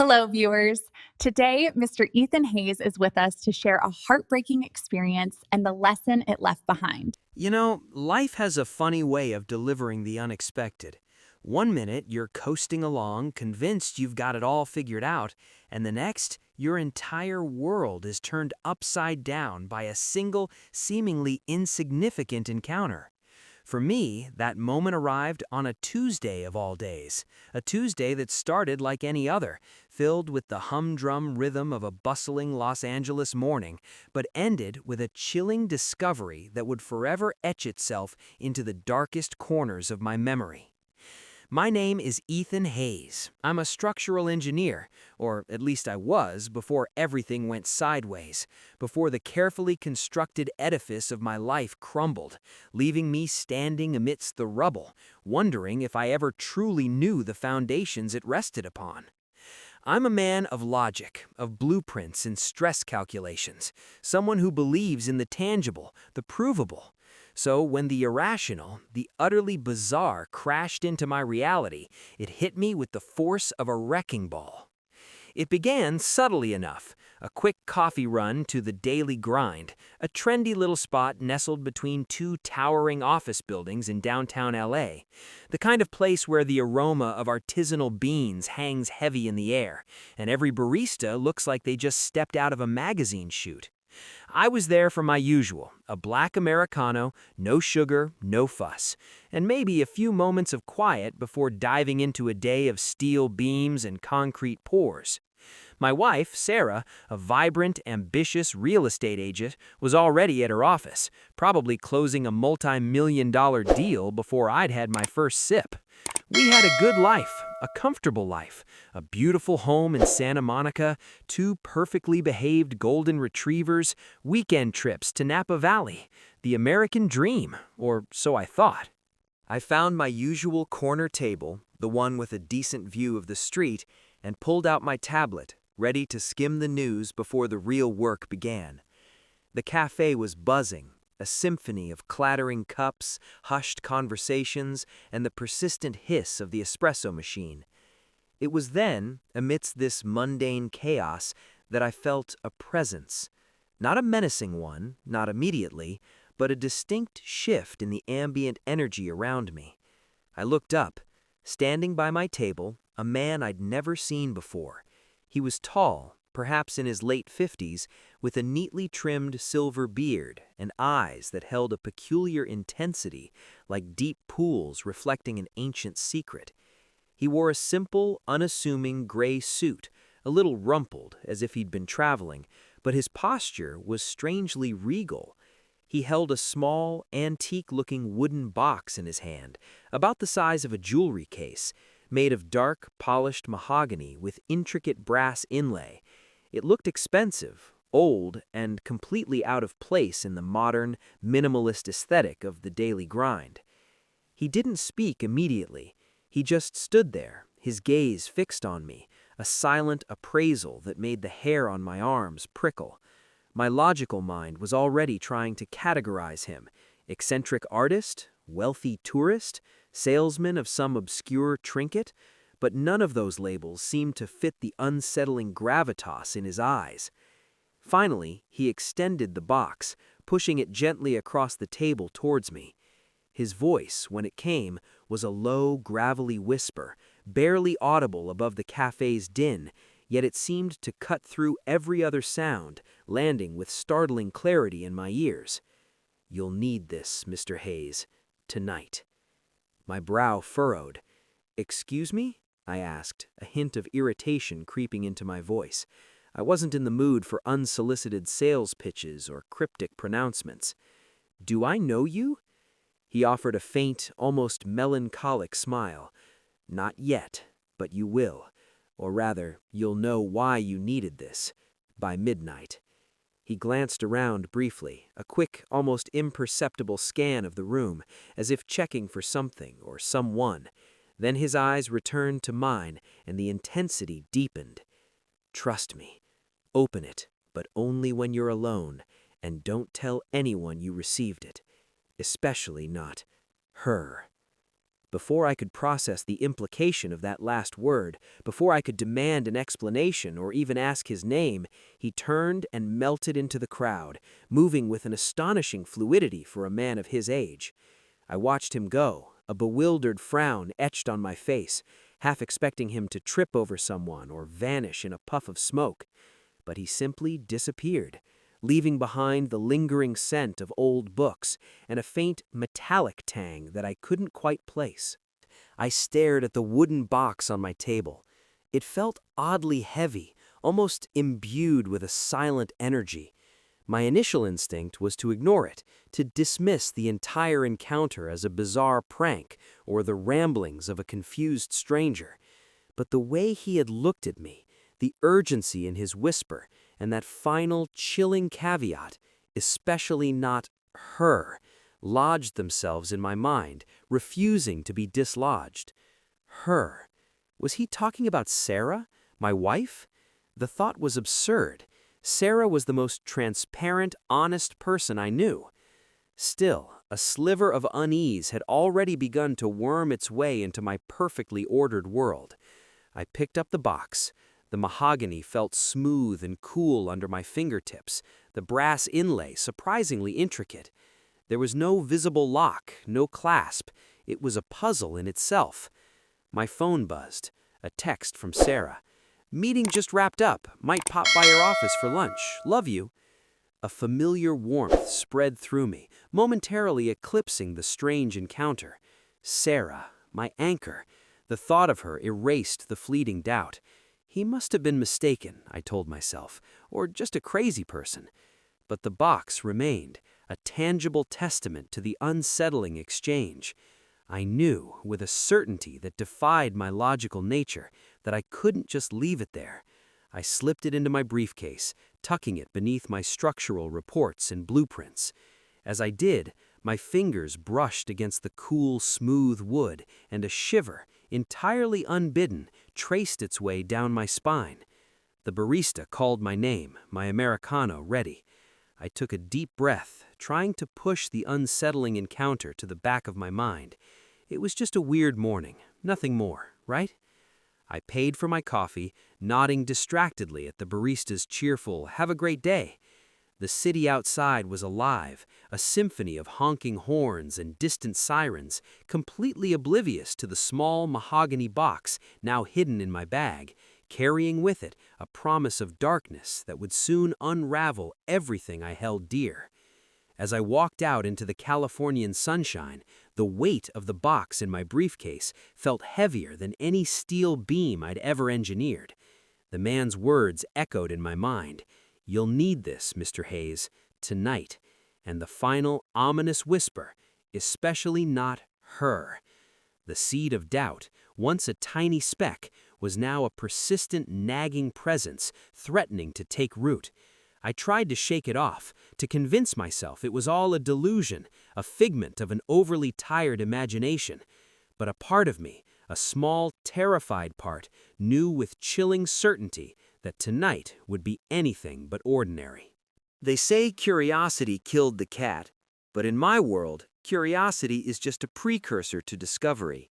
Hello, viewers. Today, Mr. Ethan Hayes is with us to share a heartbreaking experience and the lesson it left behind. Life has a funny way of delivering the unexpected. One minute, you're coasting along, convinced you've got it all figured out, and the next, your entire world is turned upside down by a single, seemingly insignificant encounter. For me, that moment arrived on a Tuesday of all days, a Tuesday that started like any other, filled with the humdrum rhythm of a bustling Los Angeles morning, but ended with a chilling discovery that would forever etch itself into the darkest corners of my memory. My name is Ethan Hayes. I'm a structural engineer, or at least I was before everything went sideways, before the carefully constructed edifice of my life crumbled, leaving me standing amidst the rubble, wondering if I ever truly knew the foundations it rested upon. I'm a man of logic, of blueprints and stress calculations, someone who believes in the tangible, the provable. So when the irrational, the utterly bizarre crashed into my reality, it hit me with the force of a wrecking ball. It began subtly enough, a quick coffee run to the daily grind, a trendy little spot nestled between two towering office buildings in downtown LA, the kind of place where the aroma of artisanal beans hangs heavy in the air, and every barista looks like they just stepped out of a magazine shoot. I was there for my usual, a black Americano, no sugar, no fuss, and maybe a few moments of quiet before diving into a day of steel beams and concrete pours. My wife, Sarah, a vibrant, ambitious real estate agent, was already at her office, probably closing a multi-million-dollar deal before I'd had my first sip. We had a good life, a comfortable life, a beautiful home in Santa Monica, two perfectly behaved golden retrievers, weekend trips to Napa Valley, the American dream, or so I thought. I found my usual corner table, the one with a decent view of the street, and pulled out my tablet, ready to skim the news before the real work began. The cafe was buzzing, a symphony of clattering cups, hushed conversations, and the persistent hiss of the espresso machine. It was then, amidst this mundane chaos, that I felt a presence. Not a menacing one, not immediately, but a distinct shift in the ambient energy around me. I looked up. Standing by my table, a man I'd never seen before. He was tall, perhaps in his late 50s, with a neatly trimmed silver beard and eyes that held a peculiar intensity, like deep pools reflecting an ancient secret. He wore a simple, unassuming gray suit, a little rumpled as if he'd been traveling, but his posture was strangely regal. He held a small, antique-looking wooden box in his hand, about the size of a jewelry case, made of dark, polished mahogany with intricate brass inlay. It looked expensive, old, and completely out of place in the modern, minimalist aesthetic of the daily grind. He didn't speak immediately. He just stood there, his gaze fixed on me, a silent appraisal that made the hair on my arms prickle. My logical mind was already trying to categorize him: eccentric artist, wealthy tourist, salesman of some obscure trinket, but none of those labels seemed to fit the unsettling gravitas in his eyes. Finally, he extended the box, pushing it gently across the table towards me. His voice, when it came, was a low, gravelly whisper, barely audible above the cafe's din, yet it seemed to cut through every other sound, landing with startling clarity in my ears. "You'll need this, Mr. Hayes, tonight." My brow furrowed. "Excuse me?" I asked, a hint of irritation creeping into my voice. I wasn't in the mood for unsolicited sales pitches or cryptic pronouncements. "Do I know you?" He offered a faint, almost melancholic smile. "Not yet, but you will. Or rather, you'll know why you needed this. By midnight." He glanced around briefly, a quick, almost imperceptible scan of the room, as if checking for something or someone. Then his eyes returned to mine, and the intensity deepened. "Trust me. Open it, but only when you're alone, and don't tell anyone you received it. Especially not her." Before I could process the implication of that last word, before I could demand an explanation or even ask his name, he turned and melted into the crowd, moving with an astonishing fluidity for a man of his age. I watched him go, a bewildered frown etched on my face, half expecting him to trip over someone or vanish in a puff of smoke. But he simply disappeared, leaving behind the lingering scent of old books and a faint metallic tang that I couldn't quite place. I stared at the wooden box on my table. It felt oddly heavy, almost imbued with a silent energy. My initial instinct was to ignore it, to dismiss the entire encounter as a bizarre prank or the ramblings of a confused stranger. But the way he had looked at me, the urgency in his whisper, and that final chilling caveat, especially not her, lodged themselves in my mind, refusing to be dislodged. Her. Was he talking about Sarah, my wife? The thought was absurd. Sarah was the most transparent, honest person I knew. Still, a sliver of unease had already begun to worm its way into my perfectly ordered world. I picked up the box. The mahogany felt smooth and cool under my fingertips, the brass inlay surprisingly intricate. There was no visible lock, no clasp. It was a puzzle in itself. My phone buzzed. A text from Sarah. "Meeting just wrapped up. Might pop by your office for lunch. Love you." A familiar warmth spread through me, momentarily eclipsing the strange encounter. Sarah, my anchor. The thought of her erased the fleeting doubt. He must have been mistaken, I told myself, or just a crazy person. But the box remained, a tangible testament to the unsettling exchange. I knew, with a certainty that defied my logical nature, that I couldn't just leave it there. I slipped it into my briefcase, tucking it beneath my structural reports and blueprints. As I did, my fingers brushed against the cool, smooth wood, and a shiver, entirely unbidden, traced its way down my spine. The barista called my name, my Americano ready. I took a deep breath, trying to push the unsettling encounter to the back of my mind. It was just a weird morning, nothing more, right? I paid for my coffee, nodding distractedly at the barista's cheerful, "Have a great day." The city outside was alive, a symphony of honking horns and distant sirens, completely oblivious to the small mahogany box now hidden in my bag, carrying with it a promise of darkness that would soon unravel everything I held dear. As I walked out into the Californian sunshine, the weight of the box in my briefcase felt heavier than any steel beam I'd ever engineered. The man's words echoed in my mind. "You'll need this, Mr. Hayes, tonight." And the final ominous whisper, "Especially not her." The seed of doubt, once a tiny speck, was now a persistent nagging presence, threatening to take root. I tried to shake it off, to convince myself it was all a delusion, a figment of an overly tired imagination. But a part of me, a small, terrified part, knew with chilling certainty that tonight would be anything but ordinary. They say curiosity killed the cat, but in my world, curiosity is just a precursor to discovery.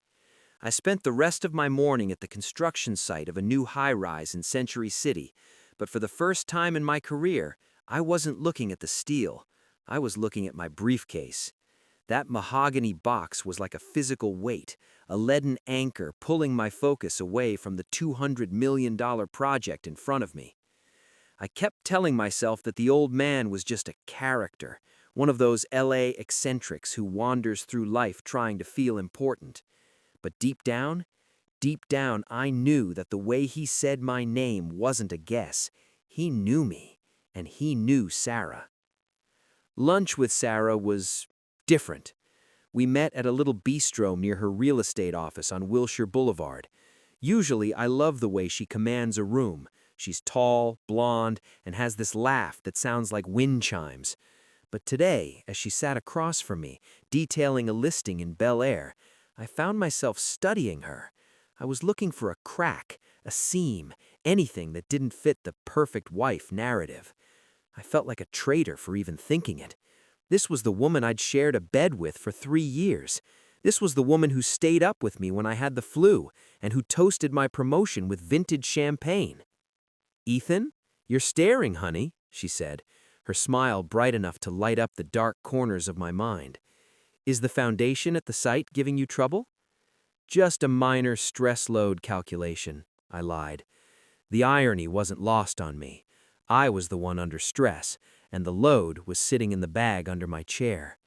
I spent the rest of my morning at the construction site of a new high-rise in Century City, but for the first time in my career, I wasn't looking at the steel. I was looking at my briefcase. That mahogany box was like a physical weight, a leaden anchor pulling my focus away from the $200 million project in front of me. I kept telling myself that the old man was just a character, one of those LA eccentrics who wanders through life trying to feel important. But deep down, I knew that the way he said my name wasn't a guess. He knew me, and he knew Sarah. Lunch with Sarah was different. We met at a little bistro near her real estate office on Wilshire Boulevard. Usually, I love the way she commands a room. She's tall, blonde, and has this laugh that sounds like wind chimes. But today, as she sat across from me, detailing a listing in Bel Air, I found myself studying her. I was looking for a crack, a seam, anything that didn't fit the perfect wife narrative. I felt like a traitor for even thinking it. This was the woman I'd shared a bed with for 3 years. This was the woman who stayed up with me when I had the flu and who toasted my promotion with vintage champagne. "Ethan, you're staring, honey," she said, her smile bright enough to light up the dark corners of my mind. "Is the foundation at the site giving you trouble?" "Just a minor stress load calculation," I lied. The irony wasn't lost on me. I was the one under stress, and the load was sitting in the bag under my chair.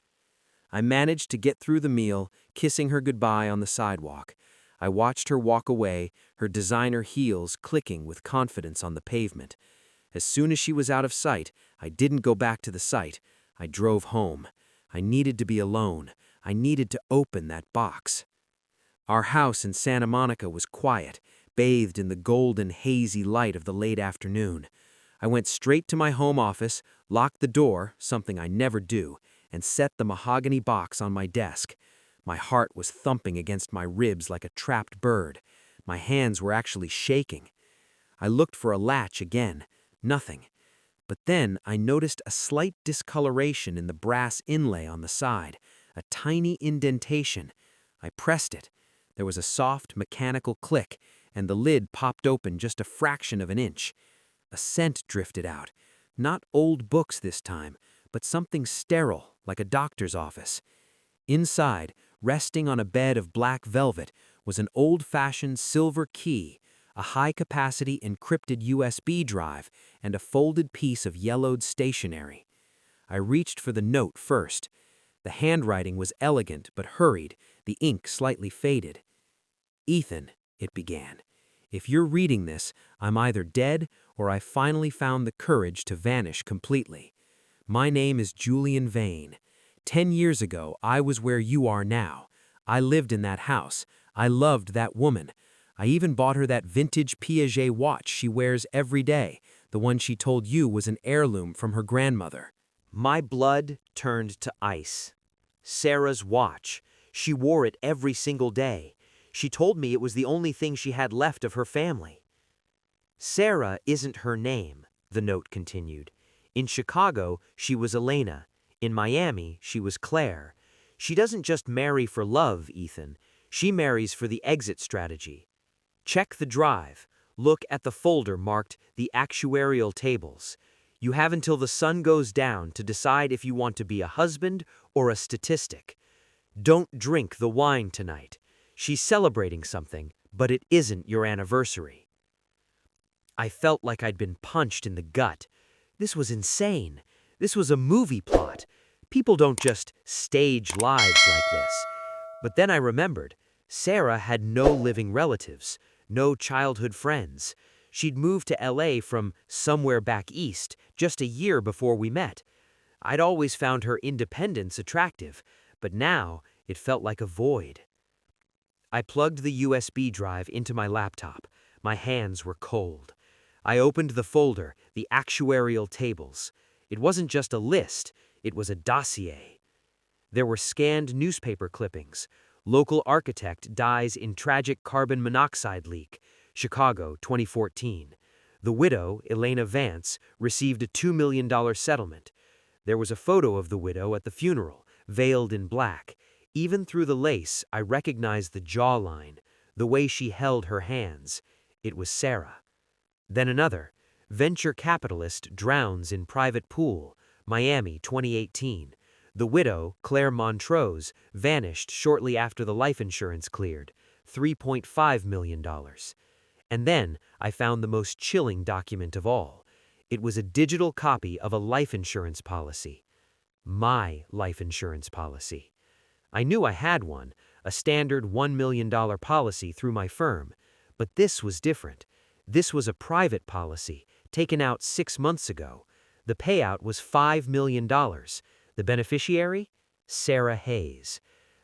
I managed to get through the meal, kissing her goodbye on the sidewalk. I watched her walk away, her designer heels clicking with confidence on the pavement. As soon as she was out of sight, I didn't go back to the site. I drove home. I needed to be alone. I needed to open that box. Our house in Santa Monica was quiet, bathed in the golden, hazy light of the late afternoon. I went straight to my home office, locked the door, something I never do, and set the mahogany box on my desk. My heart was thumping against my ribs like a trapped bird. My hands were actually shaking. I looked for a latch again. Nothing. But then I noticed a slight discoloration in the brass inlay on the side, a tiny indentation. I pressed it. There was a soft, mechanical click, and the lid popped open just a fraction of an inch. A scent drifted out. Not old books this time, but something sterile, like a doctor's office. Inside, resting on a bed of black velvet, was an old-fashioned silver key, a high-capacity encrypted USB drive, and a folded piece of yellowed stationery. I reached for the note first. The handwriting was elegant but hurried, the ink slightly faded. "Ethan," it began, "if you're reading this, I'm either dead or I finally found the courage to vanish completely. My name is Julian Vane. 10 years ago, I was where you are now. I lived in that house. I loved that woman. I even bought her that vintage Piaget watch she wears every day, the one she told you was an heirloom from her grandmother." My blood turned to ice. Sarah's watch. She wore it every single day. She told me it was the only thing she had left of her family. "Sarah isn't her name," the note continued. "In Chicago, she was Elena. In Miami, she was Claire. She doesn't just marry for love, Ethan. She marries for the exit strategy. Check the drive. Look at the folder marked the actuarial tables. You have until the sun goes down to decide if you want to be a husband or a statistic. Don't drink the wine tonight. She's celebrating something, but it isn't your anniversary." I felt like I'd been punched in the gut. This was insane. This was a movie plot. People don't just stage lives like this. But then I remembered, Sarah had no living relatives, no childhood friends. She'd moved to LA from somewhere back east just a year before we met. I'd always found her independence attractive, but now it felt like a void. I plugged the USB drive into my laptop. My hands were cold. I opened the folder, the actuarial tables. It wasn't just a list, it was a dossier. There were scanned newspaper clippings. Local architect dies in tragic carbon monoxide leak, Chicago, 2014. The widow, Elena Vance, received a $2 million settlement. There was a photo of the widow at the funeral, veiled in black. Even through the lace, I recognized the jawline, the way she held her hands. It was Sarah. Then another, venture capitalist drowns in private pool, Miami, 2018. The widow, Claire Montrose, vanished shortly after the life insurance cleared, $3.5 million. And then I found the most chilling document of all. It was a digital copy of a life insurance policy. My life insurance policy. I knew I had one, a standard $1 million policy through my firm. But this was different. This was a private policy, taken out 6 months ago. The payout was $5 million. The beneficiary? Sarah Hayes.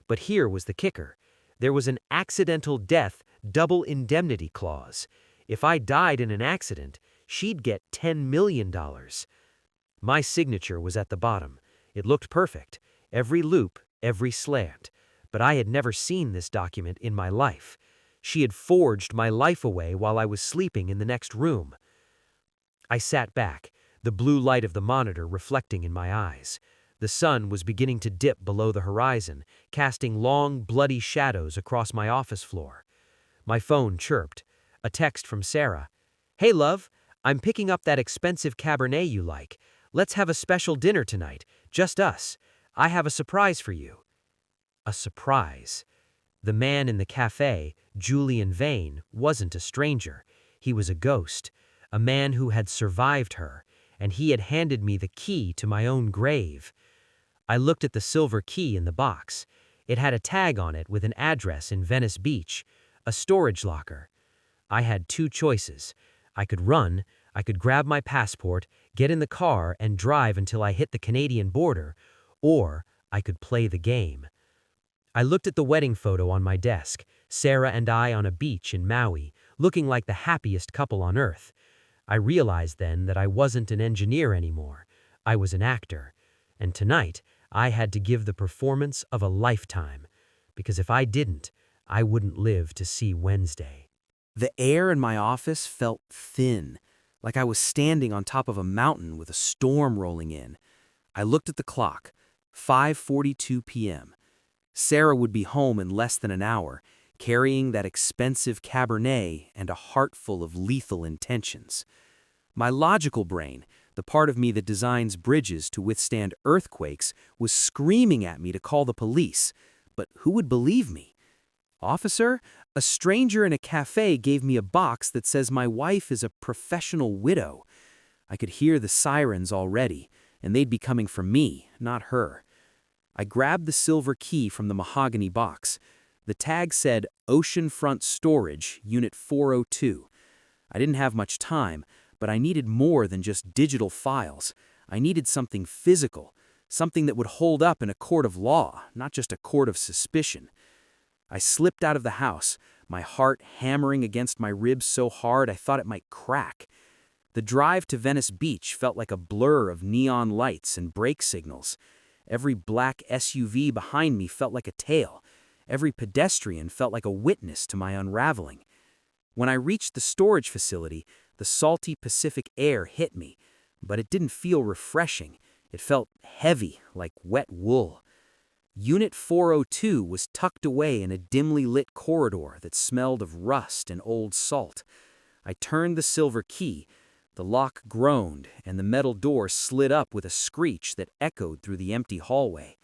But here was the kicker. There was an accidental death double indemnity clause. If I died in an accident, she'd get $10 million. My signature was at the bottom. It looked perfect. Every loop, every slant. But I had never seen this document in my life. She had forged my life away while I was sleeping in the next room. I sat back, the blue light of the monitor reflecting in my eyes. The sun was beginning to dip below the horizon, casting long, bloody shadows across my office floor. My phone chirped. A text from Sarah. "Hey, love, I'm picking up that expensive Cabernet you like. Let's have a special dinner tonight, just us. I have a surprise for you." A surprise. The man in the cafe, Julian Vane, wasn't a stranger. He was a ghost, a man who had survived her, and he had handed me the key to my own grave. I looked at the silver key in the box. It had a tag on it with an address in Venice Beach, a storage locker. I had two choices. I could run, I could grab my passport, get in the car, and drive until I hit the Canadian border, or I could play the game. I looked at the wedding photo on my desk, Sarah and I on a beach in Maui, looking like the happiest couple on earth. I realized then that I wasn't an engineer anymore. I was an actor. And tonight, I had to give the performance of a lifetime. Because if I didn't, I wouldn't live to see Wednesday. The air in my office felt thin, like I was standing on top of a mountain with a storm rolling in. I looked at the clock, 5:42 p.m. Sarah would be home in less than an hour, carrying that expensive Cabernet and a heart full of lethal intentions. My logical brain, the part of me that designs bridges to withstand earthquakes, was screaming at me to call the police. But who would believe me? "Officer, a stranger in a cafe gave me a box that says my wife is a professional widow." I could hear the sirens already, and they'd be coming for me, not her. I grabbed the silver key from the mahogany box. The tag said Oceanfront Storage, Unit 402. I didn't have much time, but I needed more than just digital files. I needed something physical, something that would hold up in a court of law, not just a court of suspicion. I slipped out of the house, my heart hammering against my ribs so hard I thought it might crack. The drive to Venice Beach felt like a blur of neon lights and brake signals. Every black SUV behind me felt like a tale. Every pedestrian felt like a witness to my unraveling. When I reached the storage facility, the salty Pacific air hit me, but it didn't feel refreshing. It felt heavy, like wet wool. Unit 402 was tucked away in a dimly lit corridor that smelled of rust and old salt. I turned the silver key. The lock groaned, and the metal door slid up with a screech that echoed through the empty hallway.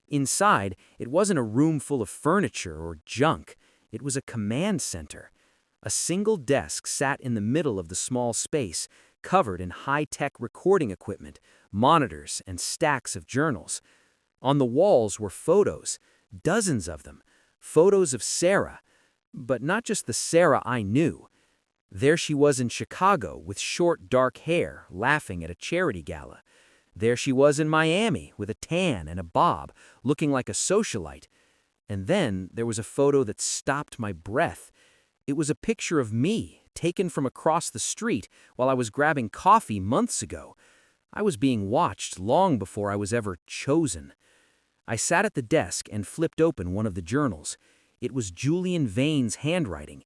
Inside, it wasn't a room full of furniture or junk. It was a command center. A single desk sat in the middle of the small space, covered in high-tech recording equipment, monitors, and stacks of journals. On the walls were photos, dozens of them, photos of Sarah, but not just the Sarah I knew. There she was in Chicago with short, dark hair, laughing at a charity gala. There she was in Miami with a tan and a bob, looking like a socialite. And then there was a photo that stopped my breath. It was a picture of me, taken from across the street while I was grabbing coffee months ago. I was being watched long before I was ever chosen. I sat at the desk and flipped open one of the journals. It was Julian Vane's handwriting.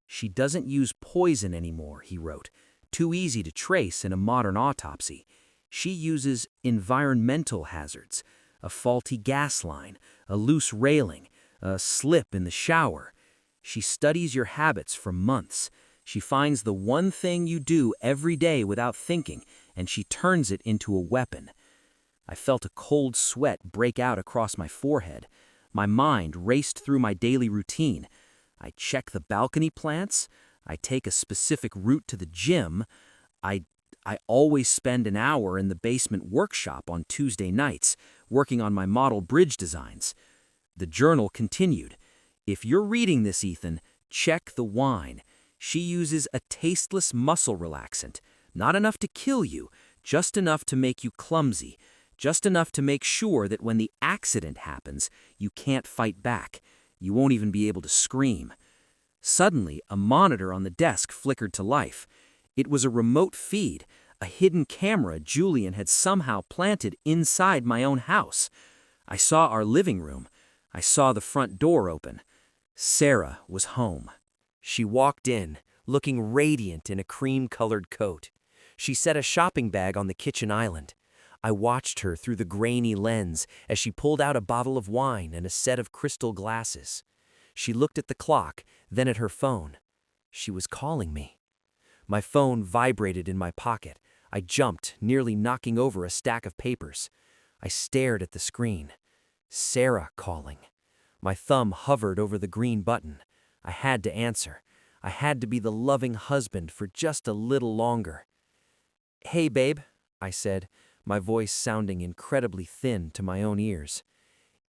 "She doesn't use poison anymore," he wrote. "Too easy to trace in a modern autopsy. She uses environmental hazards, a faulty gas line, a loose railing, a slip in the shower. She studies your habits for months. She finds the one thing you do every day without thinking, and she turns it into a weapon." I felt a cold sweat break out across my forehead. My mind raced through my daily routine. I check the balcony plants. I take a specific route to the gym. I always spend an hour in the basement workshop on Tuesday nights, working on my model bridge designs. The journal continued. "If you're reading this, Ethan, check the wine. She uses a tasteless muscle relaxant. Not enough to kill you, just enough to make you clumsy. Just enough to make sure that when the accident happens, you can't fight back. You won't even be able to scream." Suddenly, a monitor on the desk flickered to life. It was a remote feed, a hidden camera Julian had somehow planted inside my own house. I saw our living room. I saw the front door open. Sarah was home. She walked in, looking radiant in a cream-colored coat. She set a shopping bag on the kitchen island. I watched her through the grainy lens as she pulled out a bottle of wine and a set of crystal glasses. She looked at the clock, then at her phone. She was calling me. My phone vibrated in my pocket. I jumped, nearly knocking over a stack of papers. I stared at the screen. Sarah calling. My thumb hovered over the green button. I had to answer. I had to be the loving husband for just a little longer. "Hey, babe," I said, my voice sounding incredibly thin to my own ears.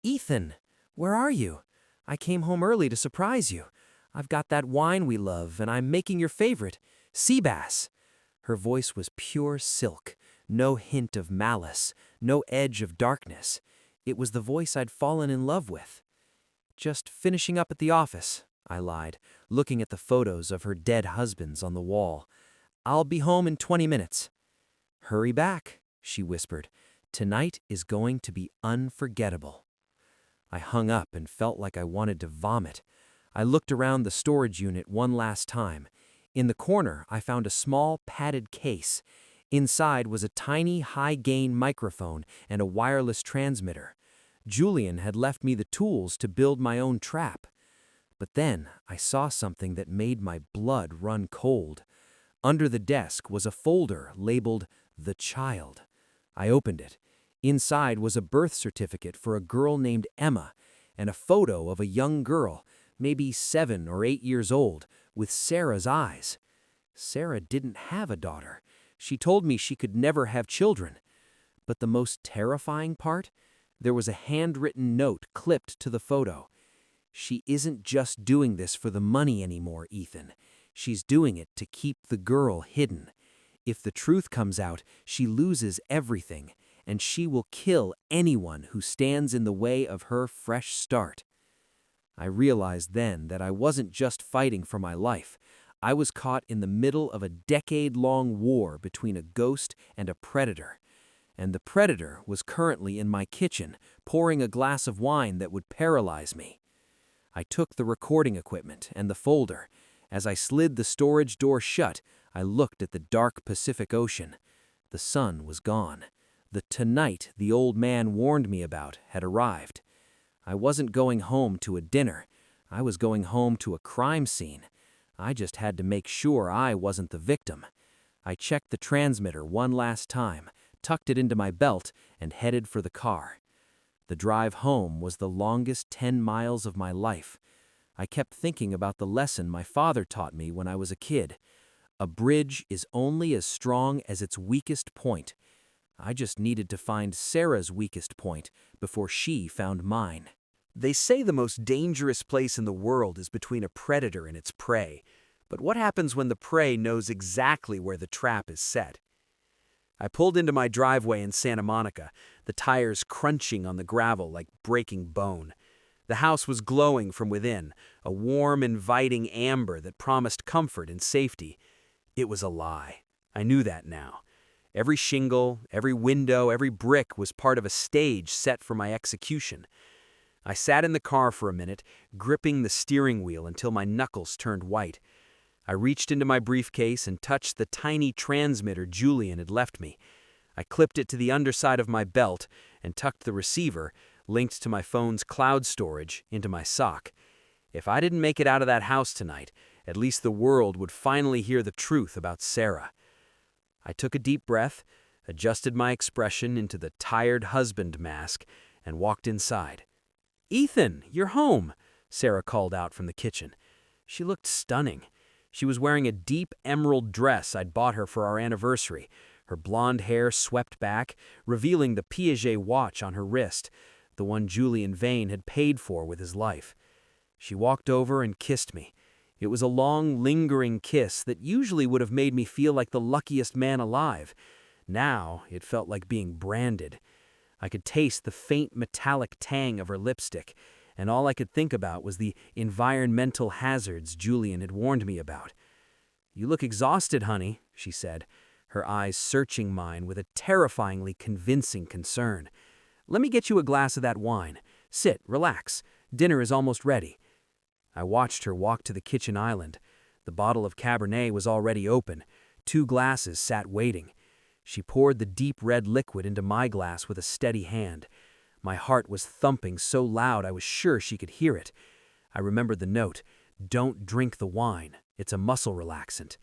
"Ethan, where are you? I came home early to surprise you. I've got that wine we love, and I'm making your favorite, sea bass." Her voice was pure silk, no hint of malice, no edge of darkness. It was the voice I'd fallen in love with. "Just finishing up at the office," I lied, looking at the photos of her dead husbands on the wall. "I'll be home in 20 minutes. "Hurry back," she whispered. "Tonight is going to be unforgettable." I hung up and felt like I wanted to vomit. I looked around the storage unit one last time. In the corner, I found a small, padded case. Inside was a tiny, high-gain microphone and a wireless transmitter. Julian had left me the tools to build my own trap. But then I saw something that made my blood run cold. Under the desk was a folder labeled "The Child." I opened it. Inside was a birth certificate for a girl named Emma and a photo of a young girl, maybe 7 or 8 years old, with Sarah's eyes. Sarah didn't have a daughter. She told me she could never have children. But the most terrifying part? There was a handwritten note clipped to the photo. "She isn't just doing this for the money anymore, Ethan. She's doing it to keep the girl hidden. If the truth comes out, she loses everything, and she will kill anyone who stands in the way of her fresh start." I realized then that I wasn't just fighting for my life. I was caught in the middle of a decade-long war between a ghost and a predator. And the predator was currently in my kitchen, pouring a glass of wine that would paralyze me. I took the recording equipment and the folder. As I slid the storage door shut, I looked at the dark Pacific Ocean. The sun was gone. The tonight the old man warned me about had arrived. I wasn't going home to a dinner. I was going home to a crime scene. I just had to make sure I wasn't the victim. I checked the transmitter one last time, tucked it into my belt, and headed for the car. The drive home was the longest 10 miles of my life. I kept thinking about the lesson my father taught me when I was a kid. A bridge is only as strong as its weakest point. I just needed to find Sarah's weakest point before she found mine. They say the most dangerous place in the world is between a predator and its prey. But what happens when the prey knows exactly where the trap is set? I pulled into my driveway in Santa Monica, the tires crunching on the gravel like breaking bone. The house was glowing from within, a warm, inviting amber that promised comfort and safety. It was a lie. I knew that now. Every shingle, every window, every brick was part of a stage set for my execution. I sat in the car for a minute, gripping the steering wheel until my knuckles turned white. I reached into my briefcase and touched the tiny transmitter Julian had left me. I clipped it to the underside of my belt and tucked the receiver, linked to my phone's cloud storage, into my sock. If I didn't make it out of that house tonight, at least the world would finally hear the truth about Sarah. I took a deep breath, adjusted my expression into the tired husband mask, and walked inside. "Ethan, you're home," Sarah called out from the kitchen. She looked stunning. She was wearing a deep emerald dress I'd bought her for our anniversary, her blonde hair swept back, revealing the Piaget watch on her wrist, the one Julian Vane had paid for with his life. She walked over and kissed me. It was a long, lingering kiss that usually would have made me feel like the luckiest man alive. Now it felt like being branded. I could taste the faint metallic tang of her lipstick, and all I could think about was the environmental hazards Julian had warned me about. "You look exhausted, honey," she said, her eyes searching mine with a terrifyingly convincing concern. "Let me get you a glass of that wine. Sit, relax. Dinner is almost ready." I watched her walk to the kitchen island. The bottle of Cabernet was already open. 2 glasses sat waiting. She poured the deep red liquid into my glass with a steady hand. My heart was thumping so loud I was sure she could hear it. I remembered the note, "Don't drink the wine. It's a muscle relaxant."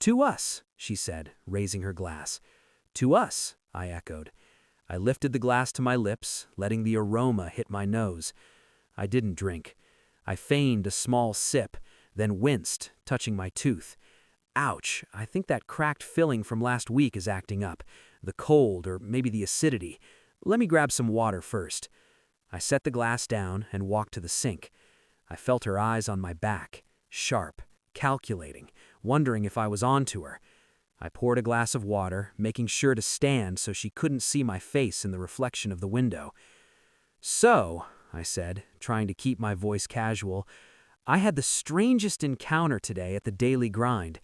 "To us," she said, raising her glass. "To us," I echoed. I lifted the glass to my lips, letting the aroma hit my nose. I didn't drink. I feigned a small sip, then winced, touching my tooth. Ouch, I think that cracked filling from last week is acting up. The cold, or maybe the acidity. Let me grab some water first. I set the glass down and walked to the sink. I felt her eyes on my back, sharp, calculating, wondering if I was onto her. I poured a glass of water, making sure to stand so she couldn't see my face in the reflection of the window. "So," I said, trying to keep my voice casual, "I had the strangest encounter today at the daily grind.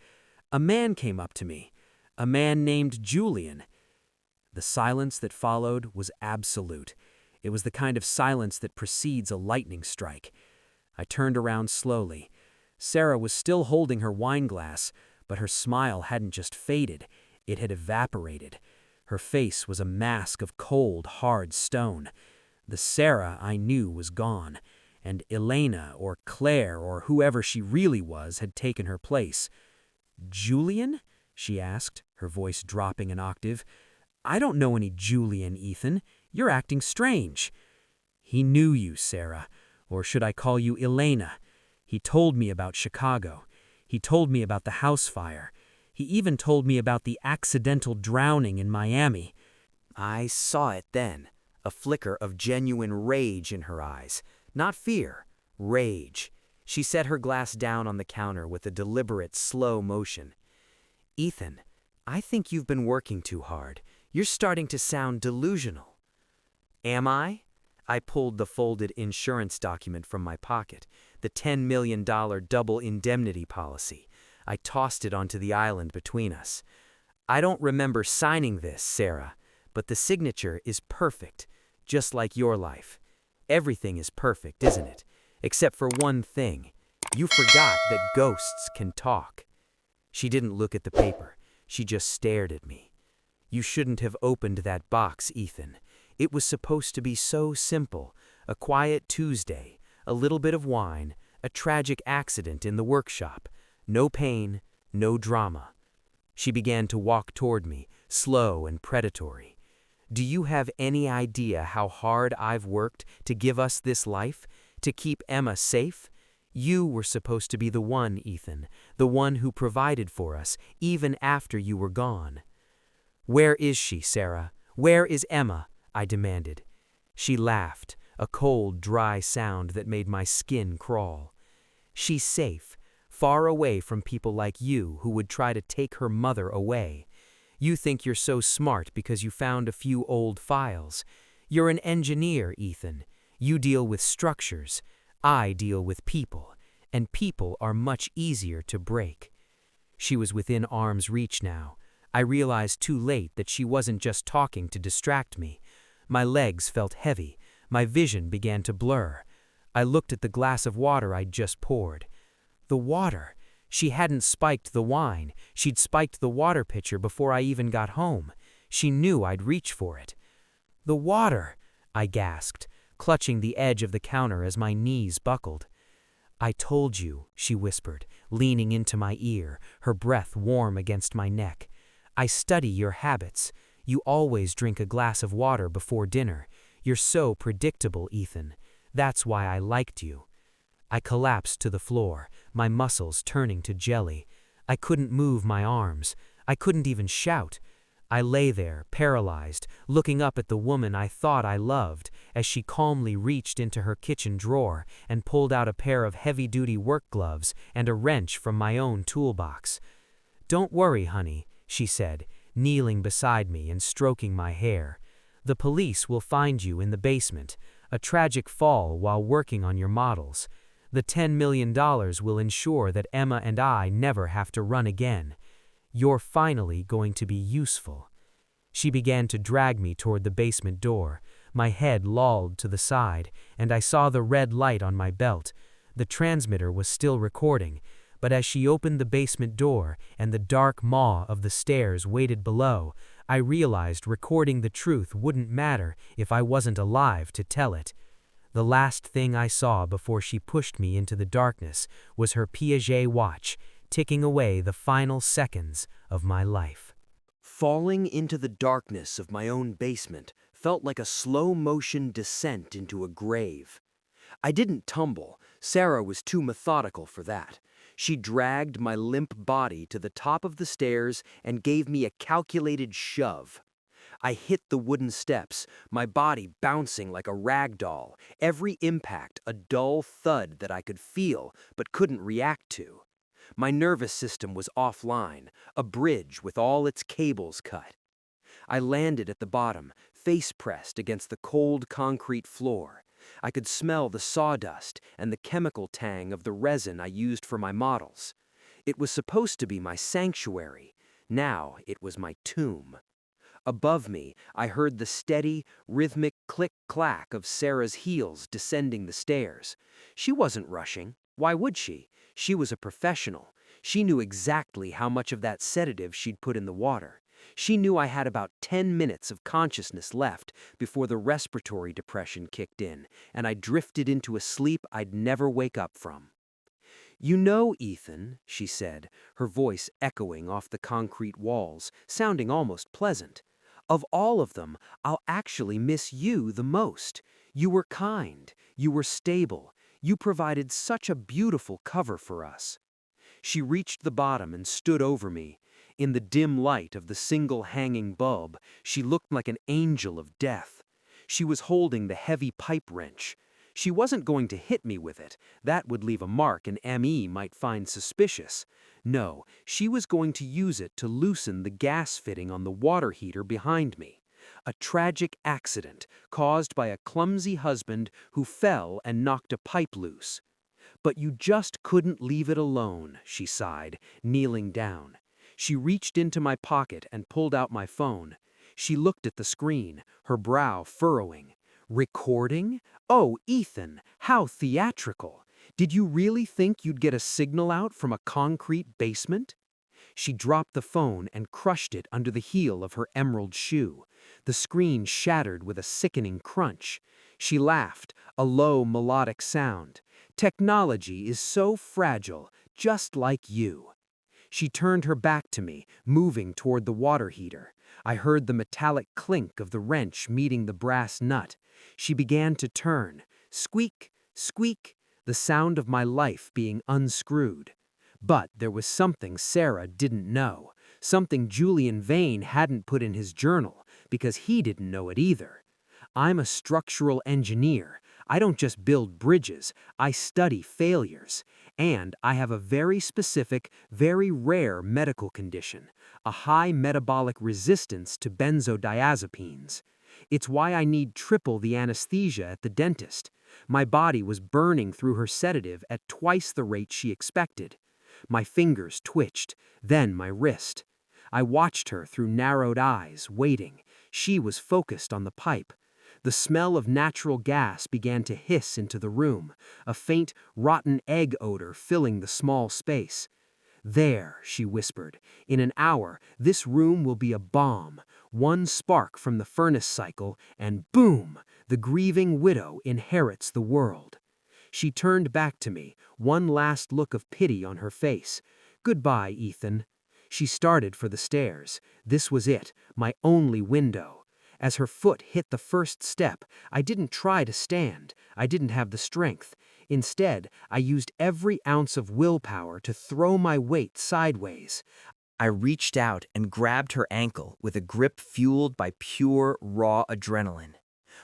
A man came up to me, a man named Julian." The silence that followed was absolute. It was the kind of silence that precedes a lightning strike. I turned around slowly. Sarah was still holding her wine glass, but her smile hadn't just faded, it had evaporated. Her face was a mask of cold, hard stone. The Sarah I knew was gone, and Elena or Claire or whoever she really was had taken her place. "Julian?" she asked, her voice dropping an octave. "I don't know any Julian, Ethan. You're acting strange." "He knew you, Sarah. Or should I call you Elena? He told me about Chicago. He told me about the house fire. He even told me about the accidental drowning in Miami." I saw it then, a flicker of genuine rage in her eyes. Not fear, rage. She set her glass down on the counter with a deliberate, slow motion. "Ethan, I think you've been working too hard. You're starting to sound delusional." "Am I?" I pulled the folded insurance document from my pocket, the $10 million double indemnity policy. I tossed it onto the island between us. "I don't remember signing this, Sarah, but the signature is perfect, just like your life. Everything is perfect, isn't it? Except for one thing. You forgot that ghosts can talk." She didn't look at the paper. She just stared at me. "You shouldn't have opened that box, Ethan. It was supposed to be so simple. A quiet Tuesday, a little bit of wine, a tragic accident in the workshop. No pain, no drama." She began to walk toward me, slow and predatory. "Do you have any idea how hard I've worked to give us this life, to keep Emma safe? You were supposed to be the one, Ethan, the one who provided for us, even after you were gone." "Where is she, Sarah? Where is Emma?" I demanded. She laughed, a cold, dry sound that made my skin crawl. "She's safe, far away from people like you who would try to take her mother away. You think you're so smart because you found a few old files. You're an engineer, Ethan. You deal with structures. I deal with people, and people are much easier to break." She was within arm's reach now. I realized too late that she wasn't just talking to distract me. My legs felt heavy. My vision began to blur. I looked at the glass of water I'd just poured. The water. She hadn't spiked the wine. She'd spiked the water pitcher before I even got home. She knew I'd reach for it. "The water," I gasped, clutching the edge of the counter as my knees buckled. "I told you," she whispered, leaning into my ear, her breath warm against my neck. "I study your habits. You always drink a glass of water before dinner. You're so predictable, Ethan. That's why I liked you." I collapsed to the floor, my muscles turning to jelly. I couldn't move my arms. I couldn't even shout. I lay there, paralyzed, looking up at the woman I thought I loved, as she calmly reached into her kitchen drawer and pulled out a pair of heavy-duty work gloves and a wrench from my own toolbox. "Don't worry, honey," she said, kneeling beside me and stroking my hair. "The police will find you in the basement, a tragic fall while working on your models. The $10 million will ensure that Emma and I never have to run again. You're finally going to be useful." She began to drag me toward the basement door. My head lolled to the side, and I saw the red light on my belt. The transmitter was still recording, but as she opened the basement door and the dark maw of the stairs waited below, I realized recording the truth wouldn't matter if I wasn't alive to tell it. The last thing I saw before she pushed me into the darkness was her Piaget watch, ticking away the final seconds of my life. Falling into the darkness of my own basement felt like a slow-motion descent into a grave. I didn't tumble. Sarah was too methodical for that. She dragged my limp body to the top of the stairs and gave me a calculated shove. I hit the wooden steps, my body bouncing like a rag doll, every impact a dull thud that I could feel but couldn't react to. My nervous system was offline, a bridge with all its cables cut. I landed at the bottom, face pressed against the cold concrete floor. I could smell the sawdust and the chemical tang of the resin I used for my models. It was supposed to be my sanctuary. Now it was my tomb. Above me, I heard the steady, rhythmic click-clack of Sarah's heels descending the stairs. She wasn't rushing. Why would she? She was a professional. She knew exactly how much of that sedative she'd put in the water. She knew I had about 10 minutes of consciousness left before the respiratory depression kicked in, and I drifted into a sleep I'd never wake up from. "You know, Ethan," she said, her voice echoing off the concrete walls, sounding almost pleasant, "of all of them, I'll actually miss you the most. You were kind, you were stable, you provided such a beautiful cover for us." She reached the bottom and stood over me. In the dim light of the single hanging bulb, she looked like an angel of death. She was holding the heavy pipe wrench. She wasn't going to hit me with it. That would leave a mark an ME might find suspicious. No, she was going to use it to loosen the gas fitting on the water heater behind me. A tragic accident caused by a clumsy husband who fell and knocked a pipe loose. "But you just couldn't leave it alone," she sighed, kneeling down. She reached into my pocket and pulled out my phone. She looked at the screen, her brow furrowing. "Recording? Oh, Ethan, how theatrical! Did you really think you'd get a signal out from a concrete basement?" She dropped the phone and crushed it under the heel of her emerald shoe. The screen shattered with a sickening crunch. She laughed, a low melodic sound. "Technology is so fragile, just like you." She turned her back to me, moving toward the water heater. I heard the metallic clink of the wrench meeting the brass nut. She began to turn. Squeak, squeak, the sound of my life being unscrewed. But there was something Sarah didn't know, something Julian Vane hadn't put in his journal, because he didn't know it either. I'm a structural engineer. I don't just build bridges, I study failures. And I have a very specific, very rare medical condition, a high metabolic resistance to benzodiazepines. It's why I need triple the anesthesia at the dentist. My body was burning through her sedative at twice the rate she expected. My fingers twitched, then my wrist. I watched her through narrowed eyes, waiting. She was focused on the pipe. The smell of natural gas began to hiss into the room, a faint, rotten egg odor filling the small space. "There," she whispered, "in an hour, this room will be a bomb. One spark from the furnace cycle, and boom, the grieving widow inherits the world." She turned back to me, one last look of pity on her face. "Goodbye, Ethan." She started for the stairs. This was it, my only window. As her foot hit the first step, I didn't try to stand. I didn't have the strength. Instead, I used every ounce of willpower to throw my weight sideways. I reached out and grabbed her ankle with a grip fueled by pure, raw adrenaline.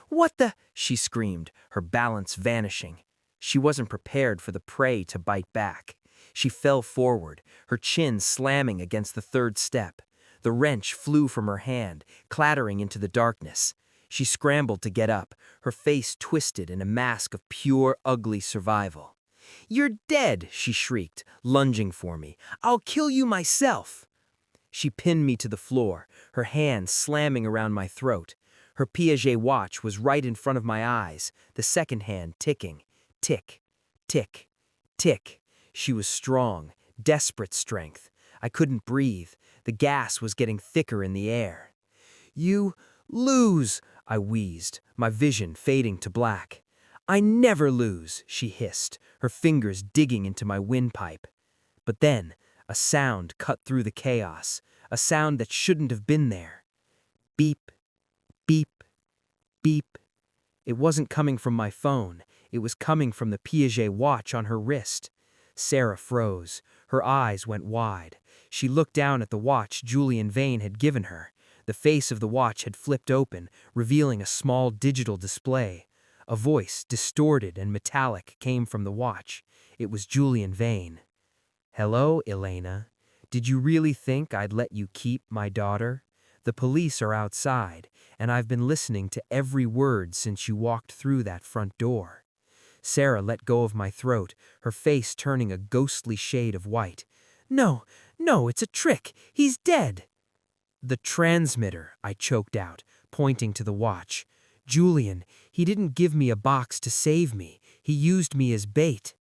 "What the?" she screamed, her balance vanishing. She wasn't prepared for the prey to bite back. She fell forward, her chin slamming against the third step. The wrench flew from her hand, clattering into the darkness. She scrambled to get up, her face twisted in a mask of pure, ugly survival. "You're dead," she shrieked, lunging for me. "I'll kill you myself." She pinned me to the floor, her hands slamming around my throat. Her Piaget watch was right in front of my eyes, the second hand ticking. Tick, tick, tick. She was strong, desperate strength. I couldn't breathe. The gas was getting thicker in the air. You lose, I wheezed, my vision fading to black. I never lose, she hissed, her fingers digging into my windpipe. But then, a sound cut through the chaos, a sound that shouldn't have been there. Beep, beep, beep. It wasn't coming from my phone. It was coming from the Piaget watch on her wrist. Sarah froze. Her eyes went wide. She looked down at the watch Julian Vane had given her. The face of the watch had flipped open, revealing a small digital display. A voice, distorted and metallic, came from the watch. It was Julian Vane. "Hello, Elena. Did you really think I'd let you keep my daughter? The police are outside, and I've been listening to every word since you walked through that front door." Sarah let go of my throat, her face turning a ghostly shade of white. "No, no, it's a trick. He's dead." "The transmitter," I choked out, pointing to the watch. "Julian, he didn't give me a box to save me. He used me as bait."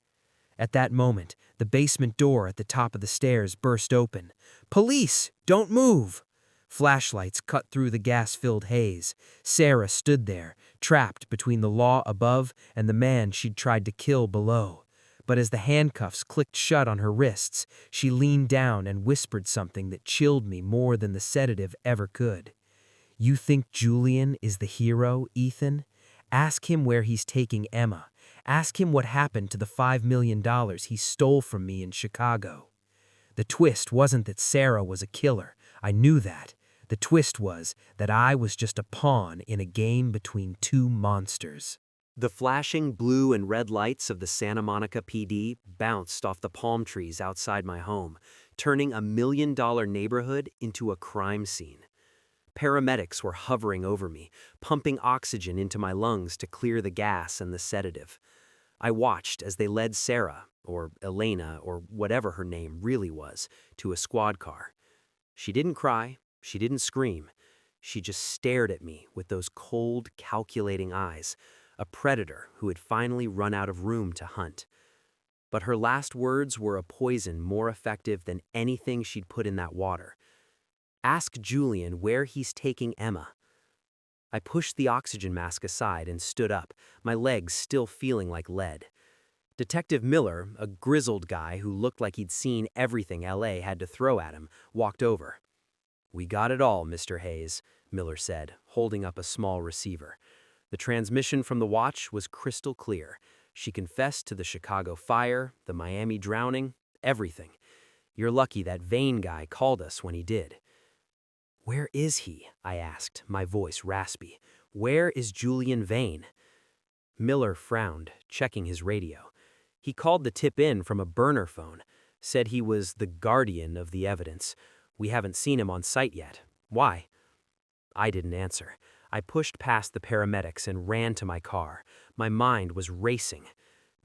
At that moment, the basement door at the top of the stairs burst open. "Police! Don't move!" Flashlights cut through the gas-filled haze. Sarah stood there, trapped between the law above and the man she'd tried to kill below. But as the handcuffs clicked shut on her wrists, she leaned down and whispered something that chilled me more than the sedative ever could. "You think Julian is the hero, Ethan? Ask him where he's taking Emma. Ask him what happened to the $5 million he stole from me in Chicago." The twist wasn't that Sarah was a killer. I knew that. The twist was that I was just a pawn in a game between two monsters. The flashing blue and red lights of the Santa Monica PD bounced off the palm trees outside my home, turning a $1 million neighborhood into a crime scene. Paramedics were hovering over me, pumping oxygen into my lungs to clear the gas and the sedative. I watched as they led Sarah, or Elena, or whatever her name really was, to a squad car. She didn't cry, she didn't scream. She just stared at me with those cold, calculating eyes, a predator who had finally run out of room to hunt. But her last words were a poison more effective than anything she'd put in that water. "Ask Julian where he's taking Emma." I pushed the oxygen mask aside and stood up, my legs still feeling like lead. Detective Miller, a grizzled guy who looked like he'd seen everything LA had to throw at him, walked over. "We got it all, Mr. Hayes," Miller said, holding up a small receiver. The transmission from the watch was crystal clear. She confessed to the Chicago fire, the Miami drowning, everything. You're lucky that Vane guy called us when he did. "Where is he?" I asked, my voice raspy. "Where is Julian Vane?" Miller frowned, checking his radio. He called the tip in from a burner phone, said he was the guardian of the evidence. "We haven't seen him on site yet. Why?" I didn't answer. I pushed past the paramedics and ran to my car. My mind was racing.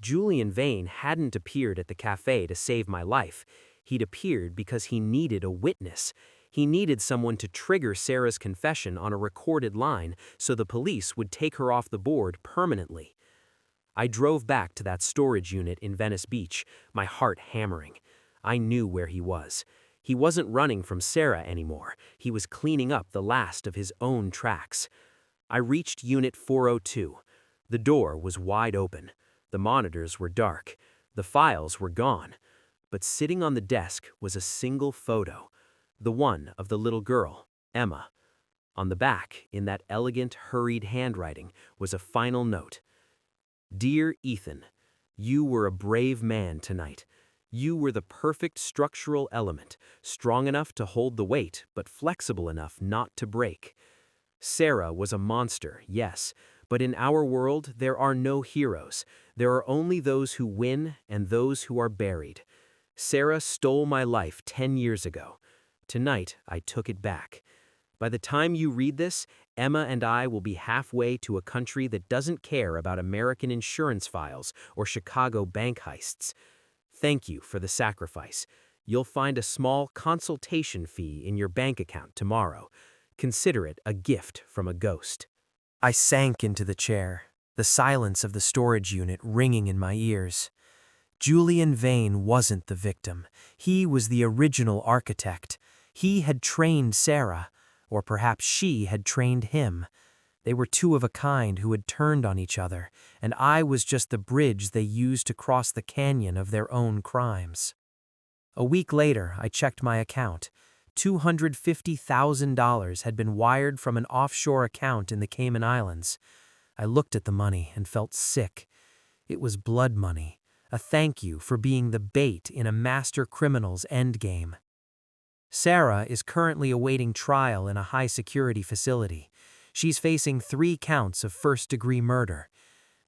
Julian Vane hadn't appeared at the cafe to save my life. He'd appeared because he needed a witness. He needed someone to trigger Sarah's confession on a recorded line so the police would take her off the board permanently. I drove back to that storage unit in Venice Beach, my heart hammering. I knew where he was. He wasn't running from Sarah anymore. He was cleaning up the last of his own tracks. I reached Unit 402. The door was wide open. The monitors were dark. The files were gone. But sitting on the desk was a single photo. The one of the little girl, Emma. On the back, in that elegant, hurried handwriting, was a final note. "Dear Ethan, you were a brave man tonight. You were the perfect structural element, strong enough to hold the weight, but flexible enough not to break. Sarah was a monster, yes, but in our world there are no heroes. There are only those who win and those who are buried. Sarah stole my life 10 years ago. Tonight, I took it back. By the time you read this, Emma and I will be halfway to a country that doesn't care about American insurance files or Chicago bank heists. Thank you for the sacrifice. You'll find a small consultation fee in your bank account tomorrow. Consider it a gift from a ghost." I sank into the chair, the silence of the storage unit ringing in my ears. Julian Vane wasn't the victim. He was the original architect. He had trained Sarah. Or perhaps she had trained him. They were two of a kind who had turned on each other, and I was just the bridge they used to cross the canyon of their own crimes. A week later, I checked my account. $250,000 had been wired from an offshore account in the Cayman Islands. I looked at the money and felt sick. It was blood money, a thank you for being the bait in a master criminal's endgame. Sarah is currently awaiting trial in a high-security facility. She's facing 3 counts of first-degree murder.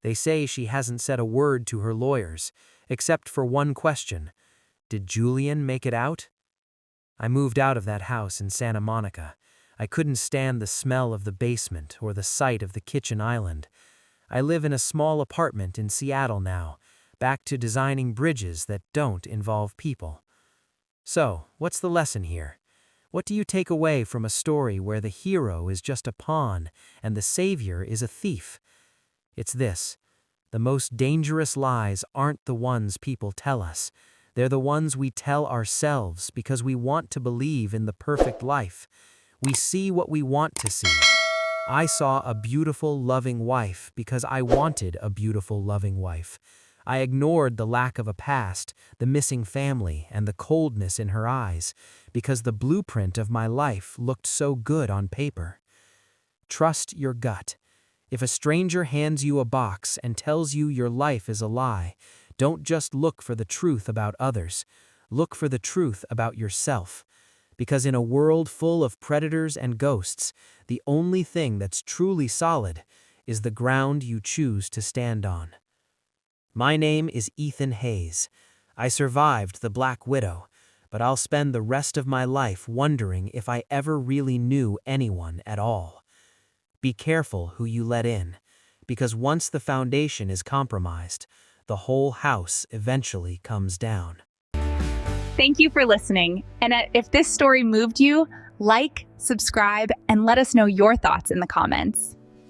They say she hasn't said a word to her lawyers, except for one question: did Julian make it out? I moved out of that house in Santa Monica. I couldn't stand the smell of the basement or the sight of the kitchen island. I live in a small apartment in Seattle now, back to designing bridges that don't involve people. So, what's the lesson here? What do you take away from a story where the hero is just a pawn and the savior is a thief? It's this: the most dangerous lies aren't the ones people tell us. They're the ones we tell ourselves because we want to believe in the perfect life. We see what we want to see. I saw a beautiful, loving wife because I wanted a beautiful, loving wife. I ignored the lack of a past, the missing family, and the coldness in her eyes because the blueprint of my life looked so good on paper. Trust your gut. If a stranger hands you a box and tells you your life is a lie, don't just look for the truth about others. Look for the truth about yourself. Because in a world full of predators and ghosts, the only thing that's truly solid is the ground you choose to stand on. My name is Ethan Hayes. I survived the Black Widow, but I'll spend the rest of my life wondering if I ever really knew anyone at all. Be careful who you let in, because once the foundation is compromised, the whole house eventually comes down. Thank you for listening. And if this story moved you, like, subscribe, and let us know your thoughts in the comments.